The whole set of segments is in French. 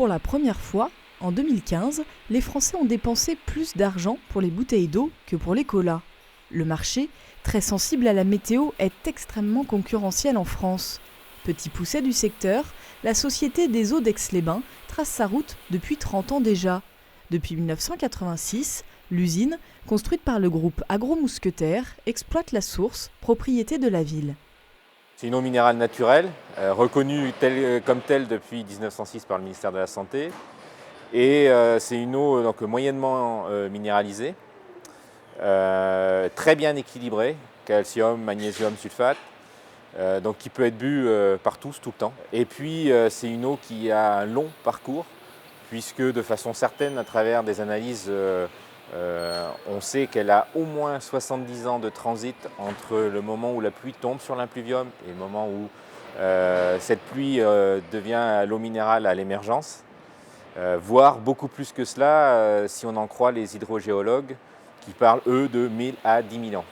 Pour la première fois, en 2015, les Français ont dépensé plus d'argent pour les bouteilles d'eau que pour les colas. Le marché, très sensible à la météo, est extrêmement concurrentiel en France. Petit pousset du secteur, la Société des eaux d'Aix-les-Bains trace sa route depuis 30 ans déjà. Depuis 1986, l'usine, construite par le groupe Agro-Mousquetaire, exploite la source, propriété de la ville. C'est une eau minérale naturelle, reconnue comme telle depuis 1906 par le ministère de la Santé. Et c'est une eau donc, moyennement minéralisée, très bien équilibrée, calcium, magnésium, sulfate, donc qui peut être bu par tous, tout le temps. Et puis c'est une eau qui a un long parcours, puisque de façon certaine, à travers des analyses, on sait qu'elle a au moins 70 ans de transit entre le moment où la pluie tombe sur l'impluvium et le moment où cette pluie devient l'eau minérale à l'émergence, voire beaucoup plus que cela si on en croit les hydrogéologues qui parlent eux de 1000 à 10 000 ans.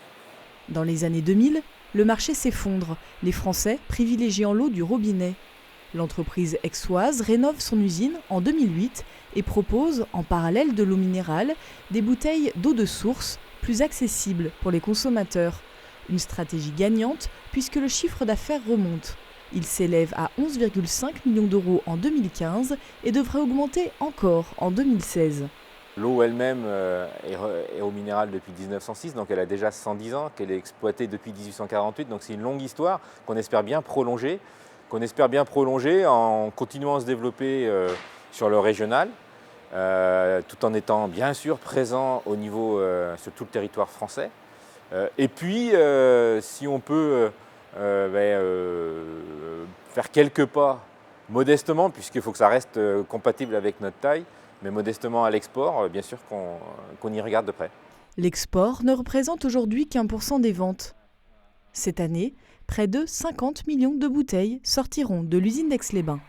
Dans les années 2000, le marché s'effondre, les Français privilégiant l'eau du robinet. L'entreprise aixoise rénove son usine en 2008 et propose, en parallèle de l'eau minérale, des bouteilles d'eau de source plus accessibles pour les consommateurs. Une stratégie gagnante puisque le chiffre d'affaires remonte. Il s'élève à 11,5 millions d'euros en 2015 et devrait augmenter encore en 2016. L'eau elle-même est eau minérale depuis 1906, donc elle a déjà 110 ans, qu'elle est exploitée depuis 1848, donc c'est une longue histoire qu'on espère bien prolonger. En continuant à se développer sur le régional, tout en étant bien sûr présent au niveau sur tout le territoire français. Et puis, si on peut faire quelques pas modestement, puisqu'il faut que ça reste compatible avec notre taille, mais modestement à l'export, bien sûr qu'on y regarde de près. L'export ne représente aujourd'hui qu'1% des ventes. Cette année, près de 50 millions de bouteilles sortiront de l'usine d'Aix-les-Bains.